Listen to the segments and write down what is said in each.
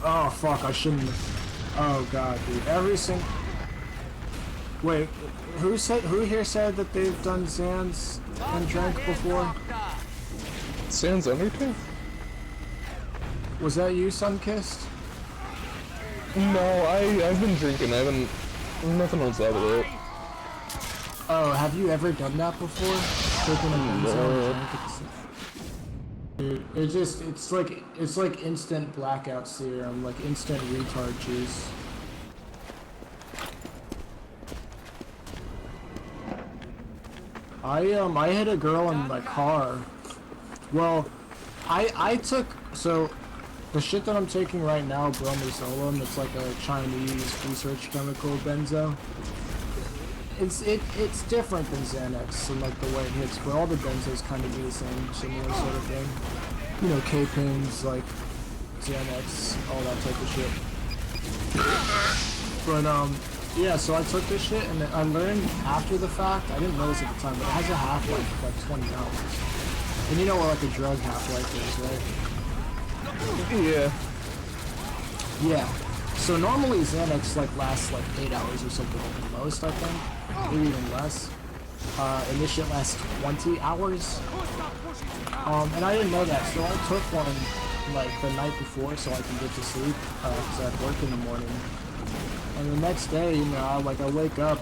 Oh fuck, I shouldn't. Oh god, dude. Every single. Wait, who here said that they've done Zans and drank before? Sans Undertale? Was that you, Sunkissed? No, I've been drinking. I haven't. Nothing else out of it. Oh, have you ever done that before? Taking a benzo and drink? Dude, it's like instant blackout serum, like instant retard juice. I hit a girl in my car. Well, I took, so the shit that I'm taking right now, bromazolone, it's like a Chinese research chemical benzo. It's different than Xanax and like the way it hits, but all the benzos kind of do the same similar sort of thing. You know, K-pins, like Xanax, all that type of shit. But yeah, so I took this shit and I learned after the fact, I didn't know this at the time, but it has a half-life of like 20 hours. And you know what like a drug half-life is, right? Yeah. Yeah. So normally Xanax like lasts like 8 hours or something at the most, I think. Maybe even less. And this shit lasts 20 hours. And I didn't know that, so I took one like the night before so I can get to sleep, because I had work in the morning. And the next day, you know, I wake up.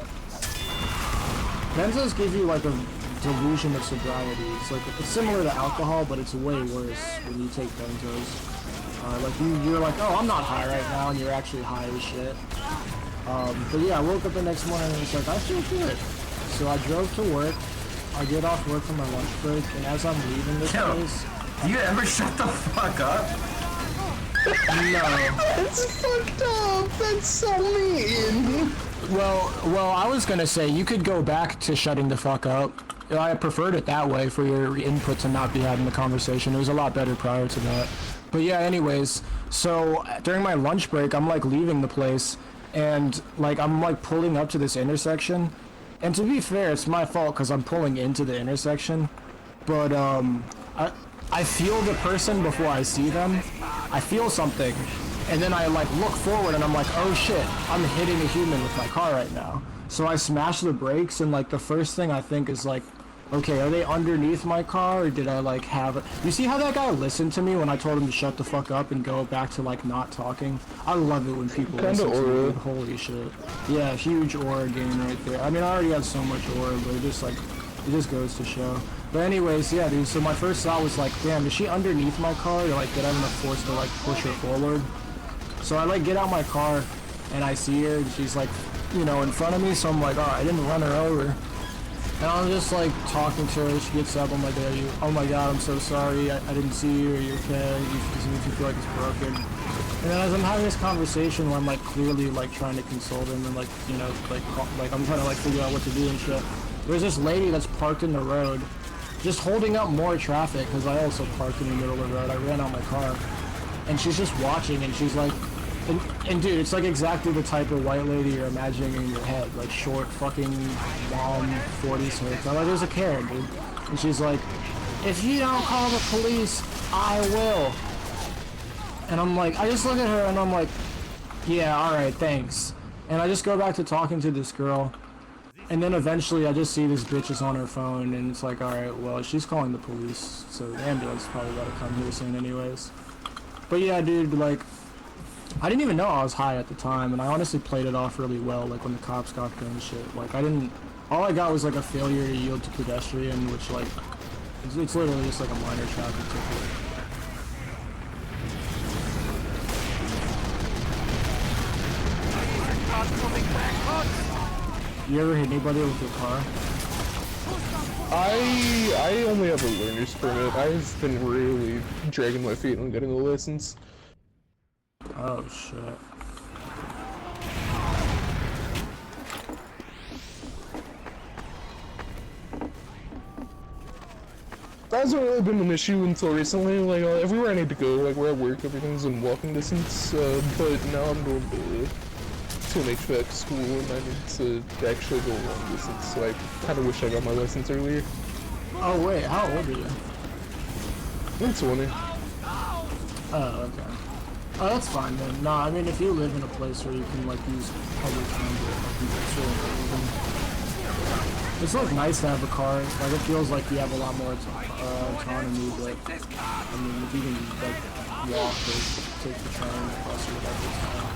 Benzos give you like a delusion of sobriety. It's similar to alcohol, but it's way worse when you take benzos. Like you're like, oh, I'm not high right now, and you're actually high as shit. But yeah, I woke up the next morning and it's like, I feel good. So I drove to work. I get off work for my lunch break, and as I'm leaving this place, do you ever shut the fuck up? No. That's fucked up. That's so mean. Well, I was gonna say you could go back to shutting the fuck up. I preferred it that way for your input to not be having the conversation. It was a lot better prior to that. But yeah, anyways, so during my lunch break, I'm like leaving the place, and like I'm like pulling up to this intersection. And to be fair, it's my fault because I'm pulling into the intersection. But I feel the person before I see them. I feel something, and then I like look forward and I'm like, oh shit, I'm hitting a human with my car right now. So I smash the brakes, and like the first thing I think is like, okay, are they underneath my car, or did I like have it? You see how that guy listened to me when I told him to shut the fuck up and go back to like not talking? I love it when people listen to me. Holy shit. Yeah, huge aura gain right there. I mean, I already have so much aura, but it just goes to show. But anyways, yeah, dude, so my first thought was like, damn, is she underneath my car, or like did I have enough force to like push her forward? So I like get out my car and I see her, and she's like, you know, in front of me, so I'm like, oh, I didn't run her over. And I'm just like talking to her. She gets up, I'm like, oh my god, I'm so sorry, I didn't see you, are you okay? Does it make you feel like it's broken? And then as I'm having this conversation where I'm like clearly like trying to console them and like, you know, like I'm trying to like figure out what to do and shit, there's this lady that's parked in the road, just holding up more traffic, because I also parked in the middle of the road. I ran out my car, and she's just watching, and she's like, and dude, it's like exactly the type of white lady you're imagining in your head, like short fucking mom, 40s haircut. Like, there's a Karen, dude. And she's like, if you don't call the police, I will. And I'm like, I just look at her and I'm like, yeah, alright, thanks. And I just go back to talking to this girl. And then eventually I just see this bitch is on her phone, and it's like, alright, well, she's calling the police, so the ambulance probably gotta come here soon anyways. But yeah, dude, like, I didn't even know I was high at the time, and I honestly played it off really well, like when the cops got there and shit. Like, all I got was like a failure to yield to pedestrian, which like, it's literally just like a minor traffic ticket. You ever hit anybody with your car? I only have a learner's permit. I've been really dragging my feet on getting a license. Oh shit. That hasn't really been an issue until recently. Like, everywhere I need to go, like where I work, everything's in walking distance. But now I'm going to an HVAC school, and I need to actually go long distance, so I kind of wish I got my license earlier. Oh wait, how old are you? I'm 20. Oh, okay. Oh, that's fine then. No, I mean, if you live in a place where you can, like, use public transit, like, it's really amazing. It's, like, nice to have a car. Like, it feels like you have a lot more autonomy, but, I mean, if you can, like, walk or take the train, the bus, or whatever, it's fine.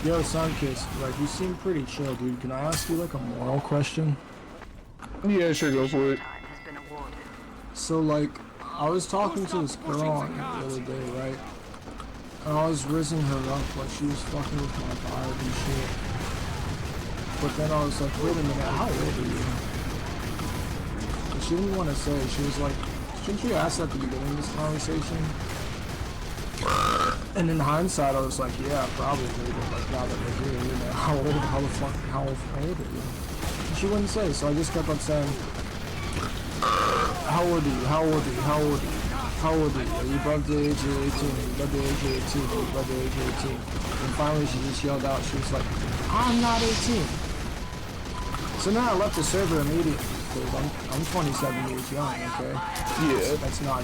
Yo, Sunkiss, like, you seem pretty chill, dude. Can I ask you, like, a moral question? Yeah, sure, go for it. So, like, I was talking to this girl on the other day, right? And I was rizzing her up, like, she was fucking with my vibe and shit. But then I was like, wait a minute, how old are you? And she didn't want to say, she was like, shouldn't you ask at the beginning of this conversation? And in hindsight, I was like, yeah, probably, but like, now that we're here, you know, how old are you? And she wouldn't say, so I just kept on saying, how old are you? How old are you? How old are you? How old are you? Are you above the age of 18? Are you above the age of 18? Are you above the age of 18? And finally, she just yelled out, she was like, I'm not 18. So now I left the server immediately, because I'm 27 years young, okay? Yeah. That's not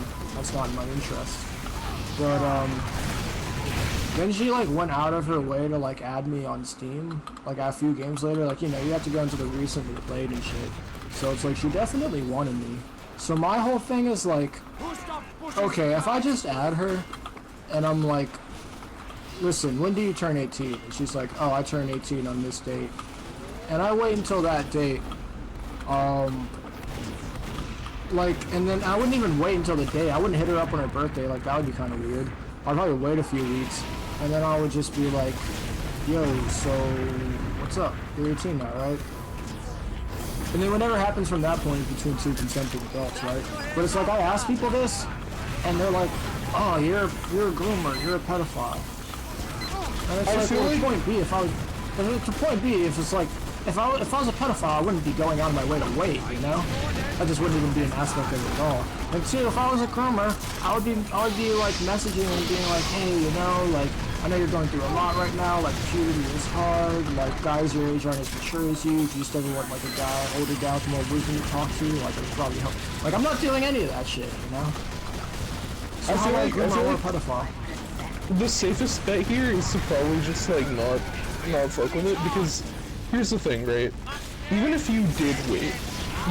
in my interest. But, then she, like, went out of her way to, like, add me on Steam, like, a few games later, like, you know, you have to go into the recently played and shit. So it's like, she definitely wanted me. So my whole thing is, like, okay, if I just add her, and I'm like, listen, when do you turn 18? And she's like, oh, I turn 18 on this date. And I wait until that date, like, and then I wouldn't even wait until the day. I wouldn't hit her up on her birthday, like, that would be kind of weird. I'd probably wait a few weeks, and then I would just be like, yo, so, what's up? You're 18 now, right? And then whatever happens from that point is between two consenting adults, right? But it's like, I ask people this, and they're like, oh, you're a groomer, you're a pedophile. And it's like, well, point B, if it's like, if I was a pedophile, I wouldn't be going out of my way to wait, you know? That just wouldn't even be an aspect of it at all. Like, too, if I was a groomer, I would be like messaging and being like, hey, you know, like, I know you're going through a lot right now, like, puberty is hard, like, guys your age aren't as mature as you, if you still want, like, a guy, older guy with more wisdom to talk to, like, it would probably help. Like, I'm not doing any of that shit, you know? So I feel like a pedophile. The safest bet here is to probably just, like, not fuck with it, because here's the thing, right? Even if you did wait,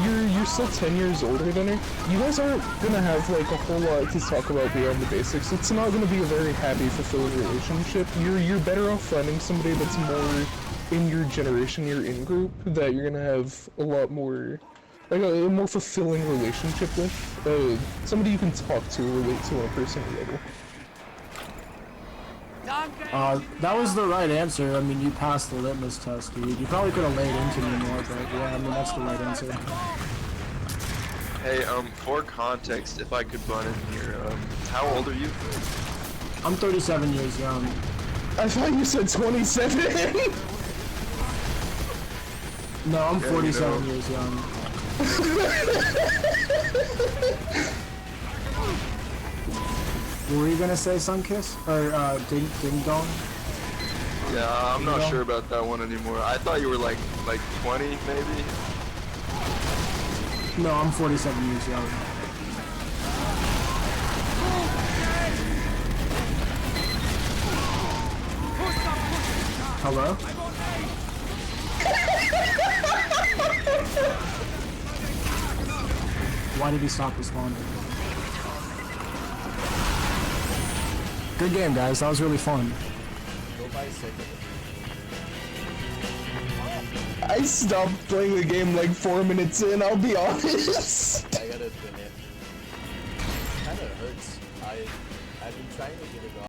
you're still 10 years older than her. You guys aren't gonna have, like, a whole lot to talk about beyond the basics. It's not gonna be a very happy, fulfilling relationship. You're better off finding somebody that's more in your generation, your in-group, that you're gonna have a lot more, like, a more fulfilling relationship with. Somebody you can talk to, relate to on a personal level. That was the right answer. I mean, you passed the litmus test, dude. You probably could have laid into me more, but yeah, I mean, that's the right answer. Hey, for context, if I could butt in here, how old are you? I'm 37 years young. I thought you said 27! No, I'm Yeah, 47 years young. What were you gonna say, Sunkiss? Or, Ding Dong? Yeah, I'm not sure about that one anymore. I thought you were like 20, maybe? No, I'm 47 years young. Hello? Why did he stop responding? Good game, guys. That was really fun. I stopped playing the game like 4 minutes in, I'll be honest. I gotta admit, it kinda hurts. I've been trying to get it off.